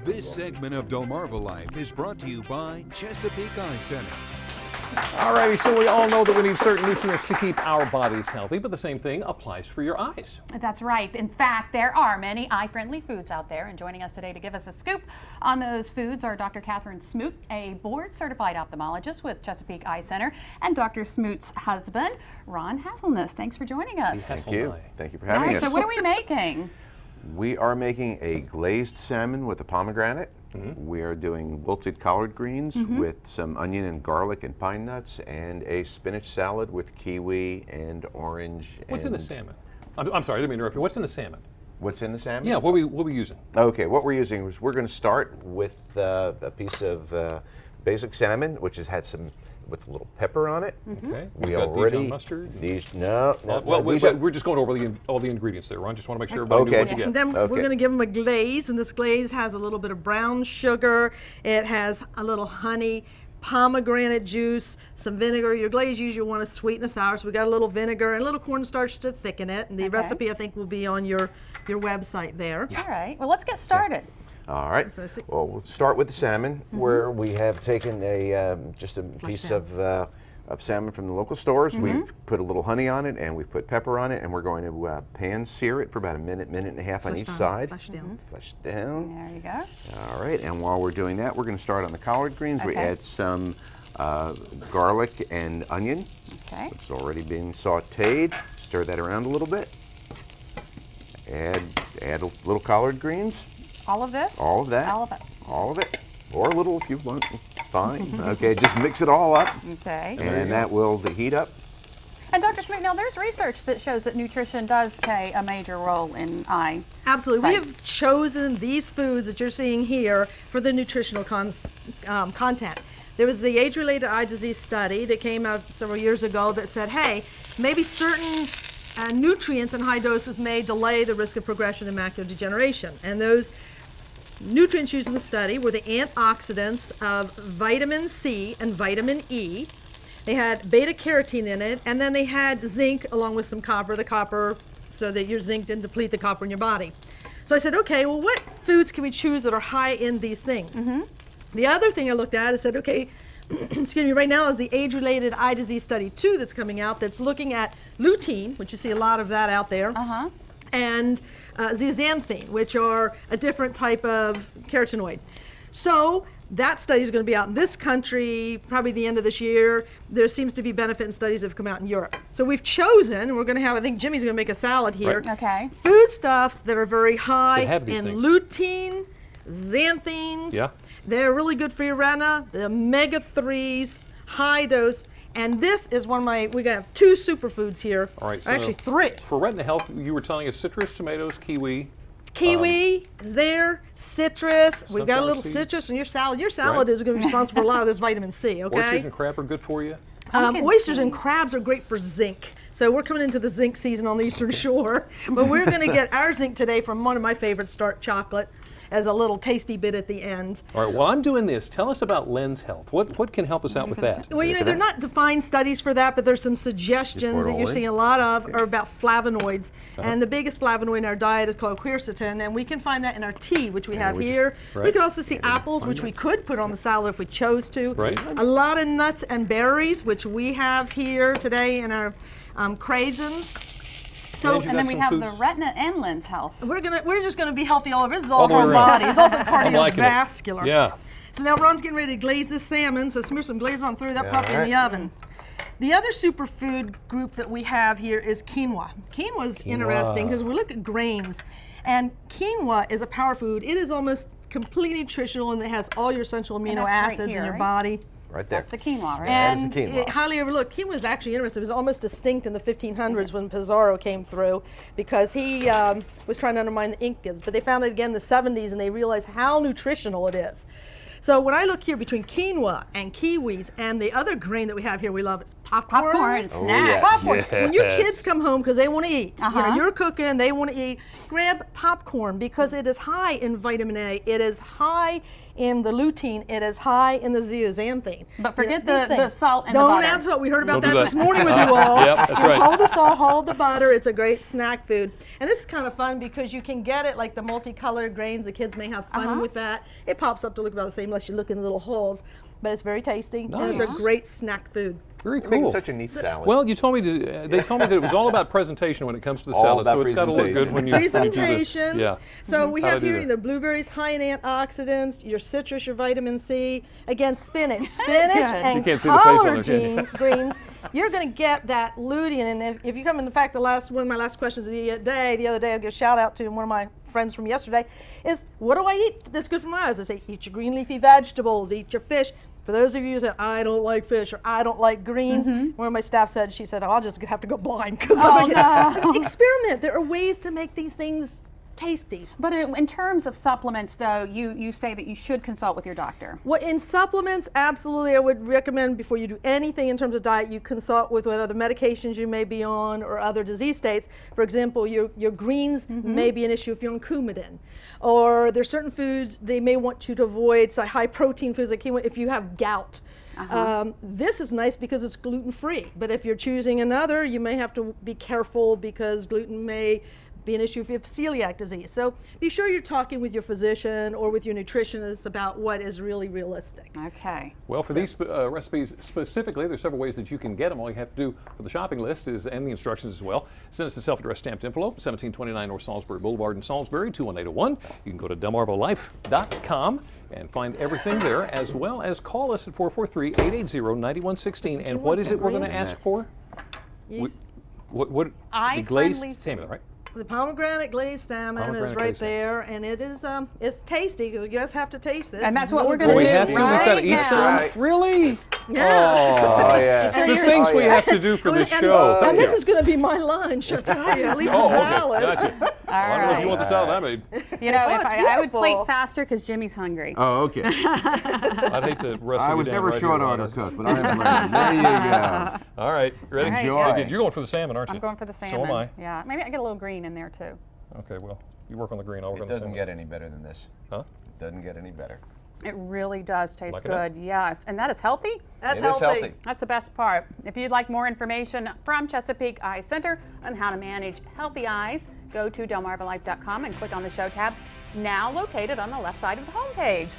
This segment of Delmarva Life is brought to you by Chesapeake Eye Center. Alrighty, so we all know that we need certain nutrients to keep our bodies healthy, but the same thing applies for your eyes. That's right. In fact, there are many eye-friendly foods out there, and joining us today to give us a scoop on those foods are Dr. Catherine Smoot, a board-certified ophthalmologist with Chesapeake Eye Center, and Dr. Smoot's husband, Ron Hazelnuss. Thanks for joining us. Thank you. Thank you for having us. So what are we making? We are making a glazed salmon with a pomegranate. We are doing wilted collard greens with some onion and garlic and pine nuts, and a spinach salad with kiwi and orange. What's in the salmon? I'm sorry, I didn't mean to interrupt you. What's in the salmon? What's in the salmon? Yeah, what are we using? Okay, what we're using is we're going to start with a piece of basic salmon, which has had some with a little pepper on it. Okay. We got already Dijon mustard. We're just going over all the ingredients there, Ron. Just want to make sure everybody knew what you get. And then we're going to give them a glaze, and this glaze has a little bit of brown sugar. It has a little honey, pomegranate juice, some vinegar. Your glaze usually want to sweeten the sour, so we got a little vinegar and a little cornstarch to thicken it. And the recipe, I think, will be on your website there. All right. Well, let's get started. All right. Well, we'll start with the salmon, where we have taken just a piece of salmon from the local stores. We've put a little honey on it, and we've put pepper on it, and we're going to pan sear it for about a minute and a half on each side. Flush down. Flush down. There you go. All right. And while we're doing that, we're going to start on the collard greens. We add some garlic and onion. Okay. It's already been sautéed. Stir that around a little bit. Add a little collard greens. All of this? All of that. All of it. All of it. Or a little if you want. It's fine. Okay, just mix it all up. Okay. And that will heat up. And Dr. Smoot, now there's research that shows that nutrition does play a major role in eye. Absolutely. We sight. have chosen these foods that you're seeing here for the nutritional content. There was the age-related eye disease study that came out several years ago that said, hey, maybe certain nutrients in high doses may delay the risk of progression in macular degeneration. And those nutrients used in the study were the antioxidants of vitamin C and vitamin E. They had beta carotene in it, and then they had zinc along with some copper, so that your zinc didn't deplete the copper in your body. So I said, okay, well, what foods can we choose that are high in these things? The other thing I looked at, I said, okay, excuse me, right now is the age-related eye disease study 2 that's coming out that's looking at lutein, which you see a lot of that out there, and zeaxanthin, which are a different type of carotenoid. So that study is going to be out in this country probably the end of this year. There seems to be benefit in studies that have come out in Europe. So we've chosen, and we're going to have, I think Jimmy's going to make a salad here, Okay. foodstuffs that are very high have in these things. lutein, xanthines. Yeah. They're really good for your retina, the omega-3s, high dose. And this is one of my, we got 2 superfoods here. All right. So Actually 3. For retina health, you were telling us citrus, tomatoes, kiwi. Kiwi is there, citrus. We've got a sunflower little seeds. citrus in your salad. Your salad Right. is going to be responsible for a lot of this vitamin C, okay? Oysters and crab are good for you. Oysters and crabs are great for zinc. So we're coming into the zinc season on the Eastern Shore. But we're going to get our zinc today from one of my favorites, dark chocolate, as a little tasty bit at the end. All right, while I'm doing this, tell us about lens health. What can help us out with that? Well, you know, they're not defined studies for that, but there's some suggestions that you're seeing a lot of are about flavonoids. And the biggest flavonoid in our diet is called quercetin, and we can find that in our tea, which we have here. We can also see apples, which we could put on the salad if we chose to. Right. A lot of nuts and berries, which we have here today in our craisins. So, you and got then we some have foods? the retina and lens health. We're just gonna be healthy all over. This is all All the way whole around. body. It's also I'm liking it. cardiovascular. Yeah. So now Ron's getting ready to glaze this salmon, so smear some glaze on through that puppy in the oven. The other superfood group that we have here is quinoa. Quinoa is interesting because we look at grains, and quinoa is a power food. It is almost completely nutritional, and it has all your essential amino that's right acids here, in your right? body. Right there. That's the quinoa, right? That is And the quinoa. it highly overlooked. Quinoa is actually interesting. It was almost extinct in the 1500s when Pizarro came through because he was trying to undermine the Incas. But they found it again in the 70s, and they realized how nutritional it is. So when I look here between quinoa and kiwis and the other grain that we have here we love, it's popcorn. Popcorn, Oh, snacks. yes. Popcorn. When your kids come home because they want to eat, you're cooking, they want to eat, grab popcorn because it is high in vitamin A, it is high in the lutein, it is high in the zeaxanthin. But forget these the things. salt and the Don't butter. add salt. We heard about Don't do that that. this morning with you all. Yep, that's right. Hold the salt, hold the butter. It's a great snack food. And this is kind of fun because you can get it like the multicolored grains. The kids may have fun with that. It pops up to look about the same unless you look in the little holes. But it's very tasty and it's a Nice. great snack food. Very You're making cool. such a neat salad. Well, you told me they told me that it was all about presentation when it comes to the All salad, about so it's got to look good when you do Presentation. the, yeah. So we How'd I have do here there? the blueberries high in antioxidants, your citrus, your vitamin C. Again, spinach. Spinach good. and You can't see the face on collard there, can you? greens. You're going to get that lutein. And if you come in fact, one of my last questions of the other day, I'll give a shout out to one of my friends from yesterday, is what do I eat that's good for my eyes? I say, eat your green leafy vegetables, eat your fish. For those of you who say, I don't like fish or I don't like greens, one of my staff said, she said, I'll just have to go blind because experiment. There are ways to make these things tasty. But in terms of supplements, though, you say that you should consult with your doctor. Well, in supplements, absolutely, I would recommend before you do anything in terms of diet, you consult with what other medications you may be on or other disease states. For example, your greens may be an issue if you're on Coumadin. Or there's certain foods they may want you to avoid, so high protein foods like quinoa if you have gout. This is nice because it's gluten-free, but if you're choosing another, you may have to be careful because gluten may be an issue if you have celiac disease. So be sure you're talking with your physician or with your nutritionist about what is really realistic. Okay. Well, for these recipes specifically, there's several ways that you can get them. All you have to do for the shopping list is, and the instructions as well, send us a self-addressed stamped envelope, 1729 North Salisbury Boulevard in Salisbury, 21801. You can go to delmarvolife.com and find everything there, as well as call us at 443-880-9116. And what is it we're going to ask for? What the glazed Eye-friendly salmon, right? The pomegranate glazed salmon is Pomegranate right glazed salmon. there, and it is it's tasty because you guys have to taste this. And that's what we're Really gonna We do have to. We've got right to eat now. some. Right. Really? Yeah. Oh, yes. The things we have to do for this And- show. And Thank this you. is going to be my lunch, I tell you. At least the Oh, okay. salad. Gotcha. I don't know if you want the salad I made. You know, Oh, if it's I would plate beautiful. faster because Jimmy's hungry. Oh, okay. I'd hate to wrestle I you was down never right short here, order Lana. cook, but I'm learning. There you go. All right, ready? All right, Enjoy. Okay, you're going for the salmon, aren't you? I'm going for the salmon. So am I. Yeah, maybe I get a little green in there too. Okay, well, you work on the green, I'll work It on the doesn't salmon. get any better than this. Huh? It doesn't get any better. It really does taste Like it? good. Yeah, and that is healthy. That's It is healthy. That's the best part. If you'd like more information from Chesapeake Eye Center on how to manage healthy eyes, go to delmarvolife.com and click on the show tab, now located on the left side of the homepage.